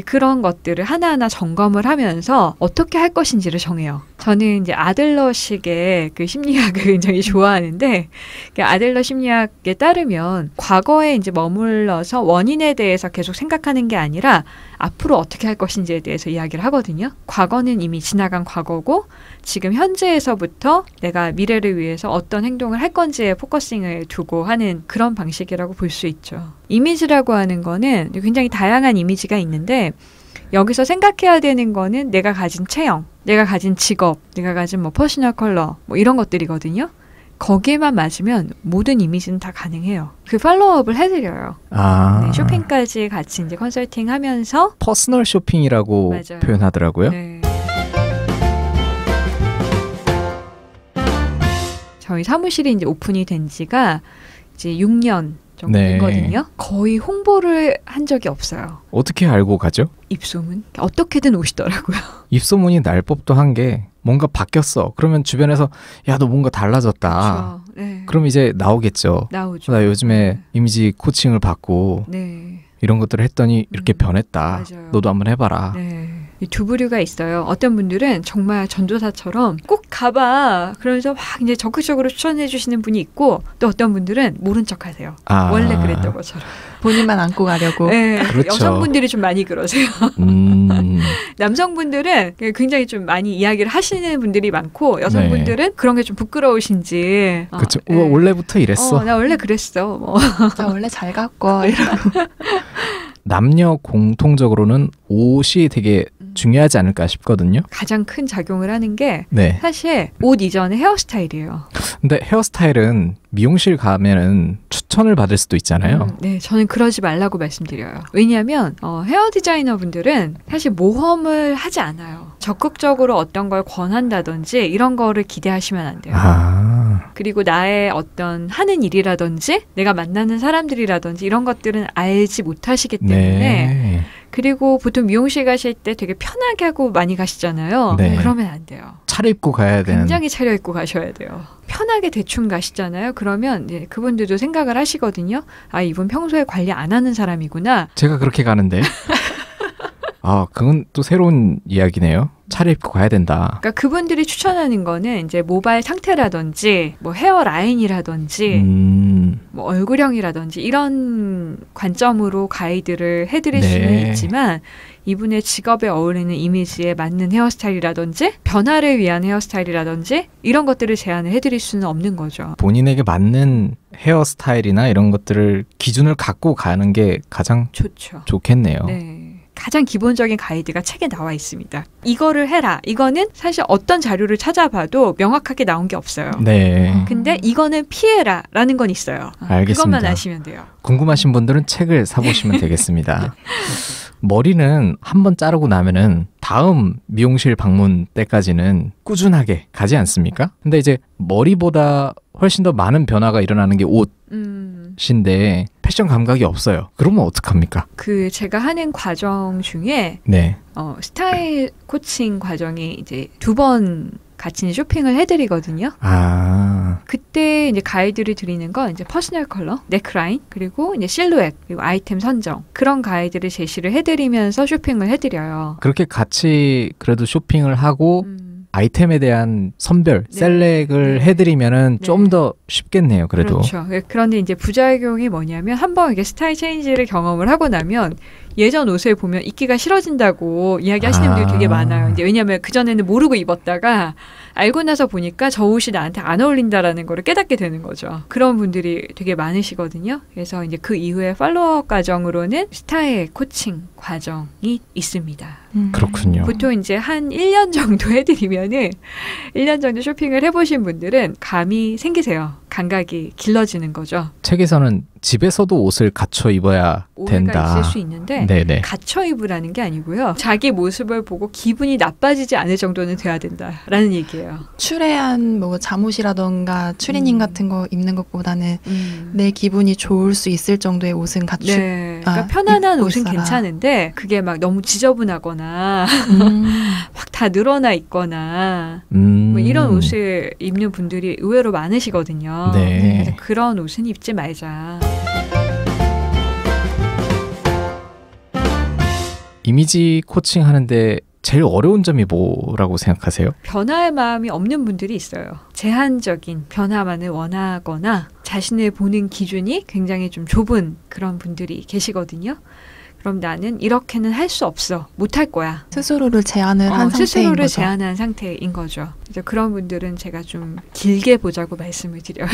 Speaker 3: 그런 것들을 하나하나 점검을 하면서 어떻게 할 것인지를 정해요. 저는 이제 아들러식의 그 심리학을 굉장히 좋아하는데, 아들러 심리학에 따르면 과거에 이제 머물러서 원인에 대해서 계속 생각하는 게 아니라 앞으로 어떻게 할 것인지에 대해서 이야기를 하거든요. 과거는 이미 지나간 과거고 지금 현재에서부터 내가 미래를 위해서 어떤 행동을 할 건지에 포커싱을 두고 하는 그런 방식이라고 볼 수 있죠. 이미지라고 하는 거는 굉장히 다양한 이미지가 있는데 여기서 생각해야 되는 거는 내가 가진 체형, 내가 가진 직업, 내가 가진 뭐 퍼스널 컬러 뭐 이런 것들이거든요. 거기에만 맞으면 모든 이미지는 다 가능해요. 그 팔로우업을 해드려요. 네, 쇼핑까지 같이 이제 컨설팅하면서
Speaker 2: 퍼스널 쇼핑이라고
Speaker 3: 맞아요.
Speaker 2: 표현하더라고요.
Speaker 3: 네. 저희 사무실이 이제 오픈이 된 지가 이제 6년 정도 됐거든요. 거의 홍보를 한 적이 없어요.
Speaker 2: 어떻게 알고 가죠?
Speaker 3: 입소문? 어떻게든 오시더라고요.
Speaker 2: 입소문이 날 법도 한 게 뭔가 바뀌었어. 그러면 주변에서 야, 너 뭔가 달라졌다.
Speaker 3: 그렇죠. 네.
Speaker 2: 그럼 이제 나오겠죠.
Speaker 3: 나오죠.
Speaker 2: 나 요즘에 이미지 코칭을 받고
Speaker 3: 네.
Speaker 2: 이런 것들을 했더니 이렇게 변했다.
Speaker 3: 맞아요.
Speaker 2: 너도 한번 해봐라.
Speaker 3: 네. 이 두 부류가 있어요. 어떤 분들은 정말 전도사처럼 꼭 가봐. 그러면서 막 이제 적극적으로 추천해 주시는 분이 있고 또 어떤 분들은 모른 척 하세요. 원래 그랬던 것처럼.
Speaker 1: 본인만 안고 가려고.
Speaker 3: 네.
Speaker 2: 그렇죠.
Speaker 3: 여성분들이 좀 많이 그러세요. 남성분들은 굉장히 좀 많이 이야기를 하시는 분들이 많고 여성분들은 그런 게 좀 부끄러우신지.
Speaker 2: 그렇죠. 원래부터 이랬어.
Speaker 3: 나 원래 그랬어. 뭐.
Speaker 1: 나 원래 잘 갖고 이러고.
Speaker 2: 남녀 공통적으로는 옷이 되게 중요하지 않을까 싶거든요.
Speaker 3: 가장 큰 작용을 하는 게
Speaker 2: 네.
Speaker 3: 사실 옷 이전의 헤어스타일이에요.
Speaker 2: 근데 헤어스타일은 미용실 가면은 추천을 받을 수도 있잖아요.
Speaker 3: 네, 저는 그러지 말라고 말씀드려요. 왜냐하면 헤어 디자이너 분들은 사실 모험을 하지 않아요. 적극적으로 어떤 걸 권한다든지 이런 거를 기대하시면 안 돼요. 그리고 나의 어떤 하는 일이라든지 내가 만나는 사람들이라든지 이런 것들은 알지 못하시기 때문에 그리고 보통 미용실 가실 때 되게 편하게 하고 많이 가시잖아요.
Speaker 2: 네.
Speaker 3: 그러면 안 돼요.
Speaker 2: 차려입고 가야 되는.
Speaker 3: 굉장히 차려입고 가셔야 돼요. 편하게 대충 가시잖아요. 그러면 이제 그분들도 생각을 하시거든요. 아, 이분 평소에 관리 안 하는 사람이구나.
Speaker 2: 제가 그렇게 가는데. 아, 그건 또 새로운 이야기네요. 차려입고 가야 된다.
Speaker 3: 그러니까 그분들이 추천하는 거는 이제 모발 상태라든지 뭐 헤어 라인이라든지 뭐 얼굴형이라든지 이런 관점으로 가이드를 해드릴
Speaker 2: 네.
Speaker 3: 수는 있지만 이분의 직업에 어울리는 이미지에 맞는 헤어스타일이라든지 변화를 위한 헤어스타일이라든지 이런 것들을 제안을 해드릴 수는 없는 거죠.
Speaker 2: 본인에게 맞는 헤어스타일이나 이런 것들을 기준을 갖고 가는 게 가장
Speaker 3: 좋죠.
Speaker 2: 좋겠네요.
Speaker 3: 네. 가장 기본적인 가이드가 책에 나와 있습니다. 이거를 해라. 이거는 사실 어떤 자료를 찾아봐도 명확하게 나온 게 없어요.
Speaker 2: 네.
Speaker 3: 근데 이거는 피해라 라는 건 있어요.
Speaker 2: 알겠습니다.
Speaker 3: 그것만 아시면 돼요.
Speaker 2: 궁금하신 분들은 책을 사보시면 되겠습니다. 머리는 한번 자르고 나면은 다음 미용실 방문 때까지는 꾸준하게 가지 않습니까? 근데 이제 머리보다 훨씬 더 많은 변화가 일어나는 게 옷인데 패션 감각이 없어요. 그러면 어떡합니까?
Speaker 3: 그 제가 하는 과정 중에
Speaker 2: 네.
Speaker 3: 스타일 코칭 과정이 이제 2번 같이 쇼핑을 해드리거든요.
Speaker 2: 아.
Speaker 3: 그때 이제 가이드를 드리는 건 이제 퍼스널 컬러, 넥라인, 그리고 이제 실루엣, 그리고 아이템 선정 그런 가이드를 제시를 해드리면서 쇼핑을 해드려요.
Speaker 2: 그렇게 같이 그래도 쇼핑을 하고 아이템에 대한 선별,
Speaker 3: 네.
Speaker 2: 셀렉을
Speaker 3: 네.
Speaker 2: 해드리면은
Speaker 3: 네.
Speaker 2: 좀 더 쉽겠네요. 그래도.
Speaker 3: 그렇죠. 그런데 이제 부작용이 뭐냐면 한번 이렇게 스타일 체인지를 경험을 하고 나면 예전 옷을 보면 입기가 싫어진다고 이야기하시는 분들이 되게 많아요. 이제 왜냐하면 그전에는 모르고 입었다가 알고 나서 보니까 저 옷이 나한테 안 어울린다라는 거를 깨닫게 되는 거죠. 그런 분들이 되게 많으시거든요. 그래서 이제 그 이후에 팔로우업 과정으로는 스타일 코칭 과정이 있습니다.
Speaker 2: 그렇군요.
Speaker 3: 보통 이제 한 1년 정도 해드리면은 1년 정도 쇼핑을 해보신 분들은 감이 생기세요. 감각이 길러지는 거죠.
Speaker 2: 책에서는 집에서도 옷을 갖춰 입어야
Speaker 3: 오해가
Speaker 2: 된다.
Speaker 3: 있을 수 있는데
Speaker 2: 네네.
Speaker 3: 갖춰 입으라는 게 아니고요. 자기 모습을 보고 기분이 나빠지지 않을 정도는 돼야 된다라는 얘기예요.
Speaker 1: 추레한 뭐 잠옷이라던가 추리닝 같은 거 입는 것보다는 내 기분이 좋을 수 있을 정도의 옷은
Speaker 3: 네. 그러니까 편안한
Speaker 1: 입고
Speaker 3: 옷은
Speaker 1: 있어라.
Speaker 3: 괜찮은데 그게 막 너무 지저분하거나 막 다 늘어나 있거나 뭐 이런 옷을 입는 분들이 의외로 많으시거든요.
Speaker 2: 네.
Speaker 3: 그래서 그런 옷은 입지 말자.
Speaker 2: 이미지 코칭 하는데 제일 어려운 점이 뭐라고 생각하세요?
Speaker 3: 변화의 마음이 없는 분들이 있어요. 제한적인 변화만을 원하거나 자신을 보는 기준이 굉장히 좀 좁은 그런 분들이 계시거든요. 그럼 나는 이렇게는 할 수 없어. 못할 거야.
Speaker 1: 스스로를 제한을 한 상태인
Speaker 3: 스스로를
Speaker 1: 거죠.
Speaker 3: 제한한 상태인 거죠. 그래서 그런 분들은 제가 좀 길게 보자고 말씀을 드려요.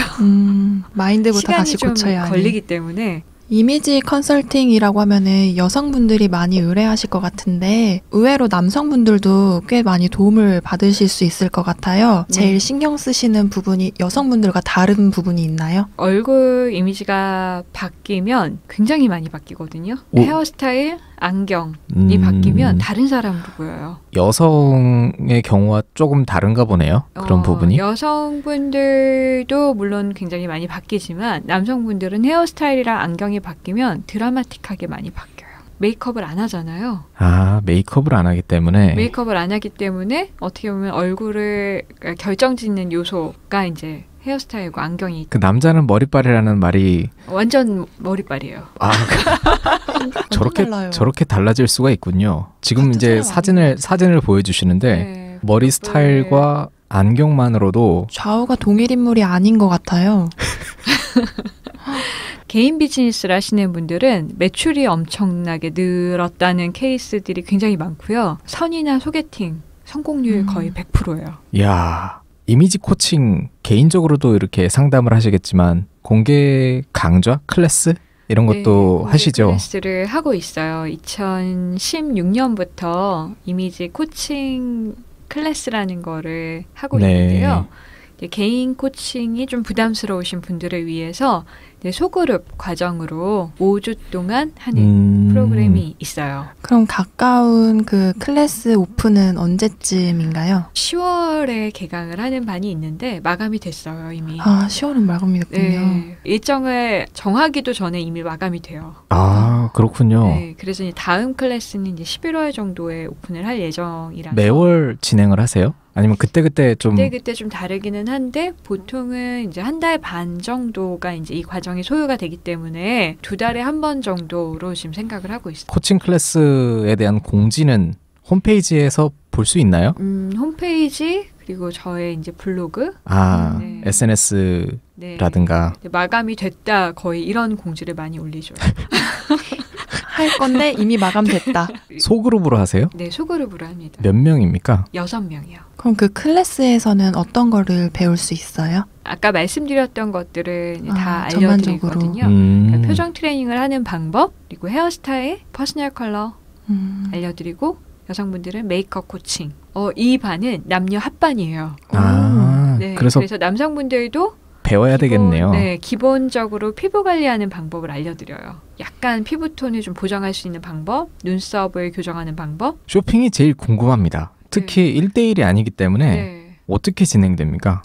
Speaker 1: 마인드부터
Speaker 3: 시간이
Speaker 1: 다시
Speaker 3: 좀
Speaker 1: 고쳐야 하니.
Speaker 3: 걸리기 때문에
Speaker 1: 이미지 컨설팅이라고 하면은 여성분들이 많이 의뢰하실 것 같은데 의외로 남성분들도 꽤 많이 도움을 받으실 수 있을 것 같아요. 제일 신경 쓰시는 부분이 여성분들과 다른 부분이 있나요?
Speaker 3: 얼굴 이미지가 바뀌면 굉장히 많이 바뀌거든요.
Speaker 2: 오.
Speaker 3: 헤어스타일, 안경이 바뀌면 다른 사람으로 보여요.
Speaker 2: 여성의 경우와 조금 다른가 보네요. 그런 부분이.
Speaker 3: 여성분들도 물론 굉장히 많이 바뀌지만 남성분들은 헤어스타일이랑 안경이 바뀌면 드라마틱하게 많이 바뀌어요. 메이크업을 안 하잖아요.
Speaker 2: 아, 메이크업을 안 하기 때문에.
Speaker 3: 메이크업을 안 하기 때문에 어떻게 보면 얼굴을 결정짓는 요소가 이제 헤어스타일과 안경이
Speaker 2: 그 남자는 머리빨이라는 말이
Speaker 3: 완전 머리빨이에요.
Speaker 2: 아, 저렇게
Speaker 1: 달라요.
Speaker 2: 저렇게 달라질 수가 있군요. 지금
Speaker 1: 같은
Speaker 2: 이제
Speaker 1: 사람
Speaker 2: 사진을 보여주시는데
Speaker 3: 네,
Speaker 2: 머리 스타일과 안경만으로도
Speaker 1: 좌우가 동일 인물이 아닌 것 같아요.
Speaker 3: 개인 비즈니스를 하시는 분들은 매출이 엄청나게 늘었다는 케이스들이 굉장히 많고요. 선이나 소개팅 성공률 거의 100%예요.
Speaker 2: 야, 이미지 코칭 개인적으로도 이렇게 상담을 하시겠지만 공개 강좌 클래스 이런 것도 하시죠.
Speaker 3: 클래스를 하고 있어요. 2016년부터 이미지 코칭 클래스라는 거를 하고
Speaker 2: 네.
Speaker 3: 있는데요. 이제 개인 코칭이 좀 부담스러우신 분들을 위해서 네, 소그룹 과정으로 5주 동안 하는 프로그램이 있어요.
Speaker 1: 그럼 가까운 그 클래스 오픈은 언제쯤인가요?
Speaker 3: 10월에 개강을 하는 반이 있는데 마감이 됐어요, 이미.
Speaker 1: 아, 10월은 마감이 됐군요.
Speaker 3: 네, 일정을 정하기도 전에 이미 마감이 돼요.
Speaker 2: 아, 그렇군요.
Speaker 3: 네, 그래서 이제 다음 클래스는 이제 11월 정도에 오픈을 할 예정이라서
Speaker 2: 매월 진행을 하세요? 아니면 그때그때 좀
Speaker 3: 그때 좀 다르기는 한데 보통은 이제 한 달 반 정도가 이제 이 과정이 소요가 되기 때문에 2달에 한 번 정도로 지금 생각을 하고 있어요.
Speaker 2: 코칭 클래스에 대한 공지는 홈페이지에서 볼 수 있나요?
Speaker 3: 홈페이지 그리고 저의 이제 블로그 네.
Speaker 2: SNS라든가
Speaker 3: 네, 마감이 됐다 거의 이런 공지를 많이 올리죠.
Speaker 1: 할 건데 이미 마감됐다.
Speaker 2: 소그룹으로 하세요?
Speaker 3: 네, 소그룹으로 합니다.
Speaker 2: 몇 명입니까?
Speaker 3: 6명이요.
Speaker 1: 그럼 그 클래스에서는 어떤 거를 배울 수 있어요?
Speaker 3: 아까 말씀드렸던 것들을 다
Speaker 1: 전반적으로.
Speaker 3: 알려드리거든요. 그러니까 표정 트레이닝을 하는 방법, 그리고 헤어스타일, 퍼스널 컬러 알려드리고 여성분들은 메이크업 코칭. 이 반은 남녀 합반이에요. 네,
Speaker 2: 그래서
Speaker 3: 남성분들도
Speaker 2: 배워야 되겠네요.
Speaker 3: 네, 기본적으로 피부 관리하는 방법을 알려드려요. 약간 피부톤을 좀 보정할 수 있는 방법, 눈썹을 교정하는 방법.
Speaker 2: 쇼핑이 제일 궁금합니다. 특히 1대1이 아니기 때문에 어떻게 진행됩니까?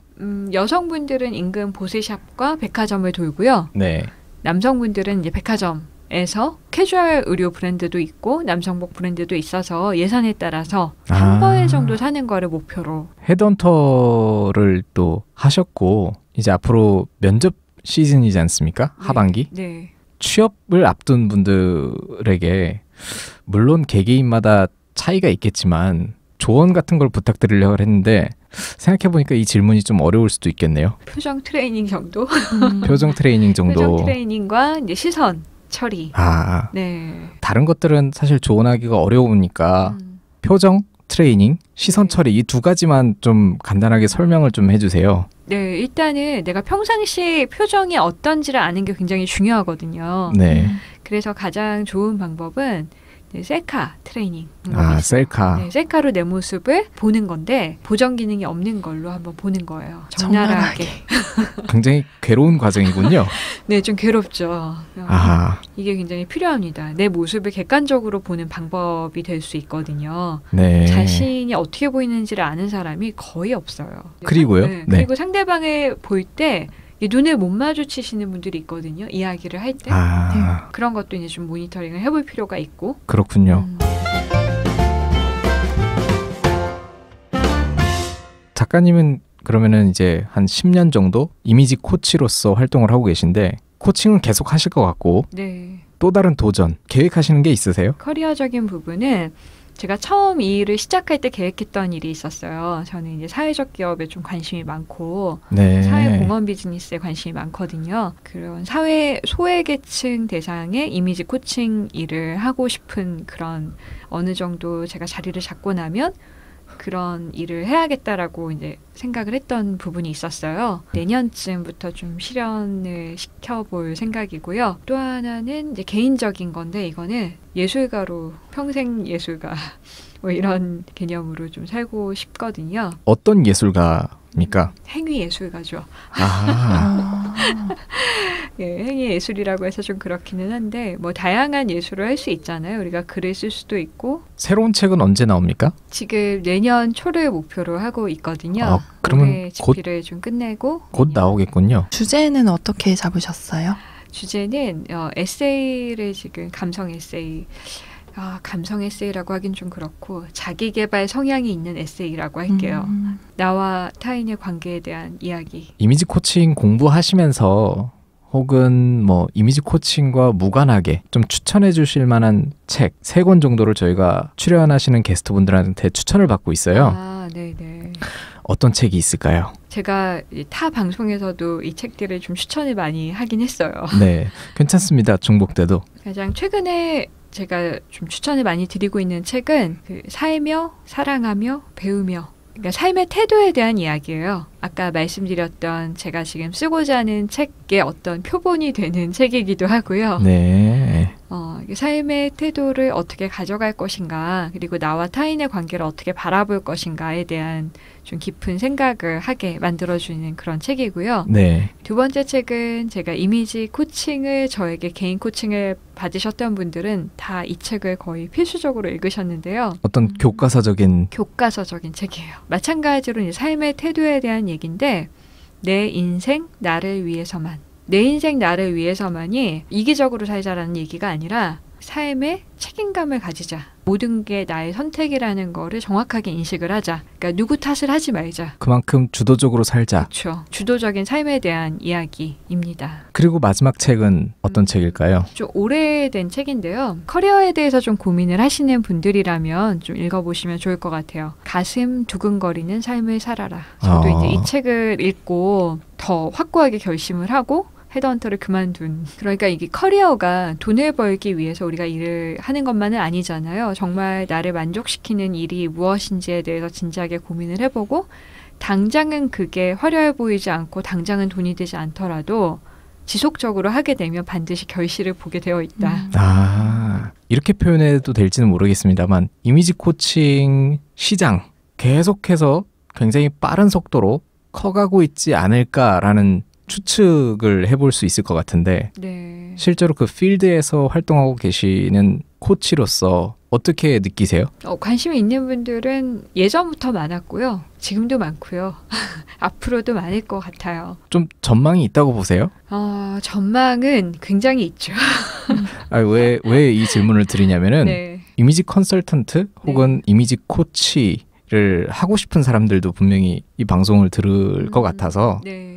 Speaker 3: 여성분들은 인근 보세샵과 백화점을 돌고요.
Speaker 2: 네.
Speaker 3: 남성분들은 이제 백화점에서 캐주얼 의류 브랜드도 있고 남성복 브랜드도 있어서 예산에 따라서 한 벌 정도 사는 거를 목표로.
Speaker 2: 헤드헌터를 또 하셨고 이제 앞으로 면접 시즌이지 않습니까?
Speaker 3: 네.
Speaker 2: 하반기.
Speaker 3: 네.
Speaker 2: 취업을 앞둔 분들에게 물론 개개인마다 차이가 있겠지만 조언 같은 걸 부탁드리려고 했는데 생각해보니까 이 질문이 좀 어려울 수도 있겠네요.
Speaker 3: 표정 트레이닝 정도?
Speaker 2: 표정 트레이닝 정도.
Speaker 3: 표정 트레이닝과 이제 시선 처리. 네.
Speaker 2: 다른 것들은 사실 조언하기가 어려우니까 표정 트레이닝, 시선 처리 이 두 가지만 좀 간단하게 설명을 좀 해주세요.
Speaker 3: 네, 일단은 내가 평상시 표정이 어떤지를 아는 게 굉장히 중요하거든요.
Speaker 2: 네.
Speaker 3: 그래서 가장 좋은 방법은 셀카 트레이닝.
Speaker 2: 셀카.
Speaker 3: 네, 셀카로 내 모습을 보는 건데 보정 기능이 없는 걸로 한번 보는 거예요. 적나라하게.
Speaker 2: 굉장히 괴로운 과정이군요.
Speaker 3: 네, 좀 괴롭죠. 이게 굉장히 필요합니다. 내 모습을 객관적으로 보는 방법이 될 수 있거든요.
Speaker 2: 네.
Speaker 3: 자신이 어떻게 보이는지를 아는 사람이 거의 없어요.
Speaker 2: 그리고요?
Speaker 3: 네. 그리고 상대방을 볼 때 눈을 못 마주치시는 분들이 있거든요. 이야기를 할 때. 그런 것도 이제 좀 모니터링을 해볼 필요가 있고.
Speaker 2: 그렇군요. 작가님은 그러면은 이제 한 10년 정도 이미지 코치로서 활동을 하고 계신데 코칭은 계속 하실 것 같고
Speaker 3: 네.
Speaker 2: 또 다른 도전 계획하시는 게 있으세요?
Speaker 3: 커리어적인 부분은 제가 처음 이 일을 시작할 때 계획했던 일이 있었어요. 저는 이제 사회적 기업에 좀 관심이 많고 사회공헌 비즈니스에 관심이 많거든요. 그런 사회 소외계층 대상의 이미지 코칭 일을 하고 싶은 그런 어느 정도 제가 자리를 잡고 나면 그런 일을 해야겠다라고 이제 생각을 했던 부분이 있었어요. 내년쯤부터 좀 실현을 시켜볼 생각이고요. 또 하나는 이제 개인적인 건데 이거는 예술가로 평생 예술가 뭐 이런 개념으로 좀 살고 싶거든요.
Speaker 2: 어떤 예술가입니까?
Speaker 3: 행위 예술가죠. 예, 행위 예술이라고 해서 좀 그렇기는 한데 뭐 다양한 예술을 할 수 있잖아요. 우리가 글을 쓸 수도 있고.
Speaker 2: 새로운 책은 언제 나옵니까?
Speaker 3: 지금 내년 초를 목표로 하고 있거든요.
Speaker 2: 그러면
Speaker 3: 집필을 좀 끝내고
Speaker 2: 곧 나오겠군요.
Speaker 1: 주제는 어떻게 잡으셨어요?
Speaker 3: 주제는 에세이를 지금 감성 에세이. 감성 에세이라고 하긴 좀 그렇고 자기계발 성향이 있는 에세이라고 할게요. 나와 타인의 관계에 대한 이야기.
Speaker 2: 이미지 코칭 공부하시면서 혹은 뭐 이미지 코칭과 무관하게 좀 추천해 주실 만한 책 3권 정도를 저희가 출연하시는 게스트분들한테 추천을 받고 있어요.
Speaker 3: 네네.
Speaker 2: 어떤 책이 있을까요?
Speaker 3: 제가 타 방송에서도 이 책들을 좀 추천을 많이 하긴 했어요.
Speaker 2: 네, 괜찮습니다. 중복돼도.
Speaker 3: 가장 최근에 제가 좀 추천을 많이 드리고 있는 책은 살며, 사랑하며, 배우며 그러니까 삶의 태도에 대한 이야기예요. 아까 말씀드렸던 제가 지금 쓰고자 하는 책의 어떤 표본이 되는 책이기도 하고요.
Speaker 2: 네.
Speaker 3: 삶의 태도를 어떻게 가져갈 것인가, 그리고 나와 타인의 관계를 어떻게 바라볼 것인가에 대한 좀 깊은 생각을 하게 만들어주는 그런 책이고요.
Speaker 2: 네.
Speaker 3: 두 번째 책은 제가 이미지 코칭을 저에게 개인 코칭을 받으셨던 분들은 다 이 책을 거의 필수적으로 읽으셨는데요.
Speaker 2: 어떤 교과서적인
Speaker 3: 교과서적인 책이에요. 마찬가지로 이제 삶의 태도에 대한 얘기인데 내 인생 나를 위해서만, 내 인생 나를 위해서만이 이기적으로 살자라는 얘기가 아니라 삶에 책임감을 가지자. 모든 게 나의 선택이라는 거를 정확하게 인식을 하자. 그러니까 누구 탓을 하지 말자.
Speaker 2: 그만큼 주도적으로 살자.
Speaker 3: 그렇죠. 주도적인 삶에 대한 이야기입니다.
Speaker 2: 그리고 마지막 책은 어떤 책일까요?
Speaker 3: 좀 오래된 책인데요. 커리어에 대해서 좀 고민을 하시는 분들이라면 좀 읽어보시면 좋을 것 같아요. 가슴 두근거리는 삶을 살아라. 저도 이제 이 책을 읽고 더 확고하게 결심을 하고 헤드헌터를 그만둔. 그러니까 이게 커리어가 돈을 벌기 위해서 우리가 일을 하는 것만은 아니잖아요. 정말 나를 만족시키는 일이 무엇인지에 대해서 진지하게 고민을 해보고 당장은 그게 화려해 보이지 않고 당장은 돈이 되지 않더라도 지속적으로 하게 되면 반드시 결실을 보게 되어 있다.
Speaker 2: 이렇게 표현해도 될지는 모르겠습니다만 이미지 코칭 시장 계속해서 굉장히 빠른 속도로 커가고 있지 않을까라는 추측을 해볼 수 있을 것 같은데
Speaker 3: 네.
Speaker 2: 실제로 그 필드에서 활동하고 계시는 코치로서 어떻게 느끼세요?
Speaker 3: 관심이 있는 분들은 예전부터 많았고요. 지금도 많고요. 앞으로도 많을 것 같아요.
Speaker 2: 좀 전망이 있다고 보세요?
Speaker 3: 전망은 굉장히 있죠.
Speaker 2: 왜 이 질문을 드리냐면은
Speaker 3: 네.
Speaker 2: 이미지 컨설턴트 혹은 이미지 코치를 하고 싶은 사람들도 분명히 이 방송을 들을 것 같아서
Speaker 3: 네.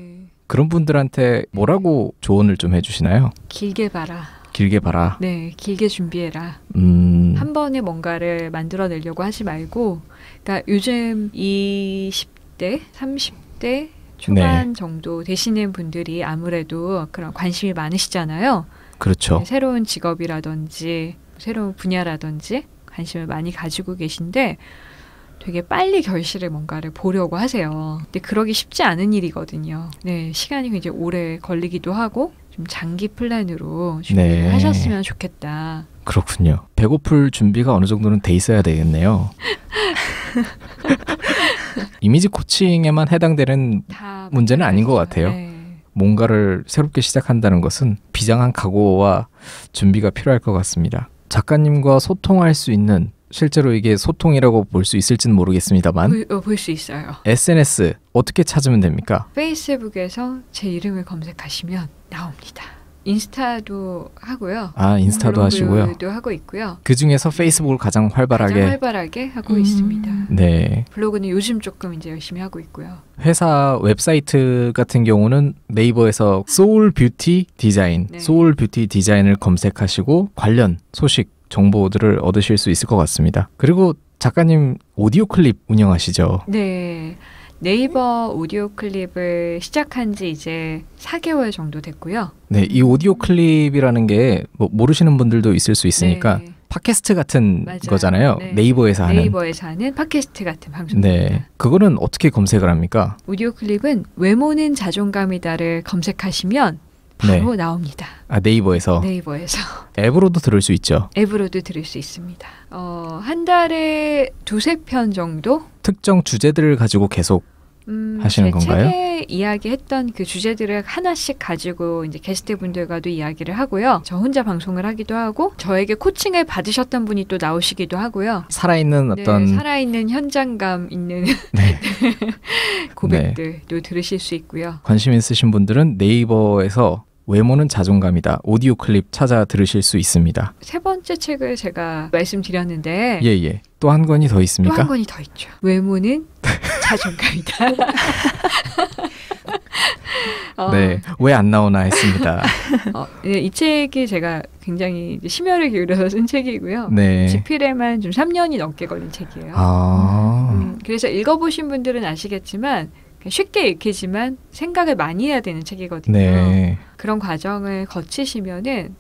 Speaker 2: 그런 분들한테 뭐라고 조언을 좀 해주시나요?
Speaker 3: 길게 봐라.
Speaker 2: 길게 봐라.
Speaker 3: 네, 길게 준비해라. 한 번에 뭔가를 만들어내려고 하지 말고, 그러니까 요즘 20대, 30대 초반 정도 되시는 분들이 아무래도 그런 관심이 많으시잖아요.
Speaker 2: 그렇죠.
Speaker 3: 새로운 직업이라든지 새로운 분야라든지 관심을 많이 가지고 계신데 되게 빨리 결실을 뭔가를 보려고 하세요. 근데 그러기 쉽지 않은 일이거든요. 네, 시간이 굉장히 오래 걸리기도 하고 좀 장기 플랜으로 준비를 하셨으면 좋겠다.
Speaker 2: 그렇군요. 배고플 준비가 어느 정도는 돼 있어야 되겠네요. 이미지 코칭에만 해당되는 문제는 아닌 것 같아요.
Speaker 3: 네.
Speaker 2: 뭔가를 새롭게 시작한다는 것은 비장한 각오와 준비가 필요할 것 같습니다. 작가님과 소통할 수 있는 실제로 이게 소통이라고 볼 수 있을지는 모르겠습니다만
Speaker 3: 볼 수 있어요.
Speaker 2: SNS 어떻게 찾으면 됩니까?
Speaker 3: 페이스북에서 제 이름을 검색하시면 나옵니다. 인스타도 하고요.
Speaker 2: 인스타도 하시고요.
Speaker 3: 블로그도 하고 있고요.
Speaker 2: 그중에서 페이스북을 가장 활발하게
Speaker 3: 하고 있습니다.
Speaker 2: 네.
Speaker 3: 블로그는 요즘 조금 이제 열심히 하고 있고요.
Speaker 2: 회사 웹사이트 같은 경우는 네이버에서 소울 뷰티 디자인, 소울 뷰티 디자인을 검색하시고 관련 소식 정보들을 얻으실 수 있을 것 같습니다. 그리고 작가님 오디오 클립 운영하시죠?
Speaker 3: 네. 네이버 오디오 클립을 시작한 지 이제 4개월 정도 됐고요.
Speaker 2: 네, 이 오디오 클립이라는 게 뭐 모르시는 분들도 있을 수 있으니까 팟캐스트 같은 거잖아요.
Speaker 3: 네.
Speaker 2: 네이버에서 하는
Speaker 3: 팟캐스트 같은 방송입니다.
Speaker 2: 네, 그거는 어떻게 검색을 합니까?
Speaker 3: 오디오 클립은 외모는 자존감이다를 검색하시면 바로 나옵니다.
Speaker 2: 네이버에서?
Speaker 3: 네이버에서.
Speaker 2: 앱으로도 들을 수 있죠?
Speaker 3: 앱으로도 들을 수 있습니다. 한 달에 2-3편 정도?
Speaker 2: 특정 주제들을 가지고 계속 하시는 건가요?
Speaker 3: 책에 이야기했던 그 주제들을 하나씩 가지고 이제 게스트분들과도 이야기를 하고요. 저 혼자 방송을 하기도 하고 저에게 코칭을 받으셨던 분이 또 나오시기도 하고요.
Speaker 2: 살아있는 어떤
Speaker 3: 살아있는 현장감 있는 고백들도 들으실 수 있고요.
Speaker 2: 관심 있으신 분들은 네이버에서 외모는 자존감이다. 오디오 클립 찾아 들으실 수 있습니다.
Speaker 3: 세 번째 책을 제가 말씀드렸는데
Speaker 2: 예. 또 한 권이 더 있습니까?
Speaker 3: 또 한 권이 더 있죠. 외모는 자존감이다.
Speaker 2: 네, 왜 안 나오나 했습니다.
Speaker 3: 이 책이 제가 굉장히 심혈을 기울여서 쓴 책이고요.
Speaker 2: 네.
Speaker 3: 집필에만 좀 3년이 넘게 걸린 책이에요. 그래서 읽어보신 분들은 아시겠지만 쉽게 읽히지만 생각을 많이 해야 되는 책이거든요.
Speaker 2: 네.
Speaker 3: 그런 과정을 거치시면은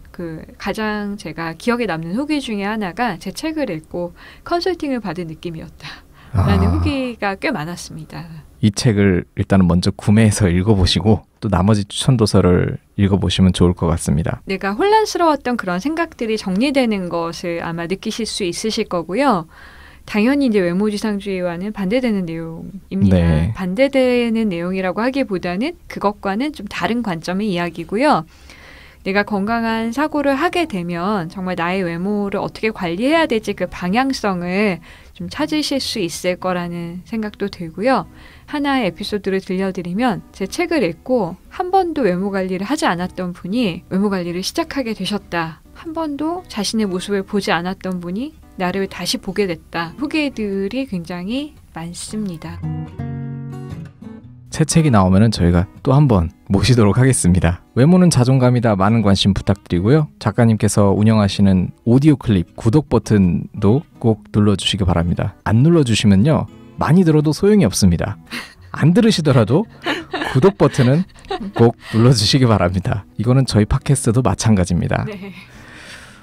Speaker 3: 가장 제가 기억에 남는 후기 중에 하나가 제 책을 읽고 컨설팅을 받은 느낌이었다. 라는 후기가 꽤 많았습니다.
Speaker 2: 이 책을 일단은 먼저 구매해서 읽어보시고 또 나머지 추천 도서를 읽어보시면 좋을 것 같습니다.
Speaker 3: 내가 혼란스러웠던 그런 생각들이 정리되는 것을 아마 느끼실 수 있으실 거고요. 당연히 이제 외모지상주의와는 반대되는 내용입니다.
Speaker 2: 네.
Speaker 3: 반대되는 내용이라고 하기보다는 그것과는 좀 다른 관점의 이야기고요. 내가 건강한 사고를 하게 되면 정말 나의 외모를 어떻게 관리해야 될지 그 방향성을 좀 찾으실 수 있을 거라는 생각도 들고요. 하나의 에피소드를 들려드리면 제 책을 읽고 한 번도 외모 관리를 하지 않았던 분이 외모 관리를 시작하게 되셨다. 한 번도 자신의 모습을 보지 않았던 분이 나를 다시 보게 됐다. 후기들이 굉장히 많습니다.
Speaker 2: 새 책이 나오면 저희가 또 한 번 모시도록 하겠습니다. 외모는 자존감이다. 많은 관심 부탁드리고요. 작가님께서 운영하시는 오디오 클립 구독 버튼도 꼭 눌러주시기 바랍니다. 안 눌러주시면요. 많이 들어도 소용이 없습니다. 안 들으시더라도 구독 버튼은 꼭 눌러주시기 바랍니다. 이거는 저희 팟캐스트도 마찬가지입니다.
Speaker 3: 네.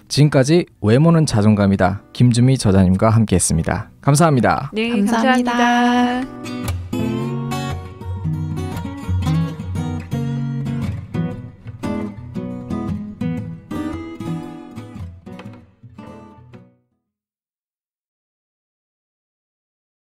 Speaker 2: 지금까지 외모는 자존감이다. 김주미 저자님과 함께했습니다. 감사합니다.
Speaker 3: 네,
Speaker 1: 감사합니다.
Speaker 3: 감사합니다.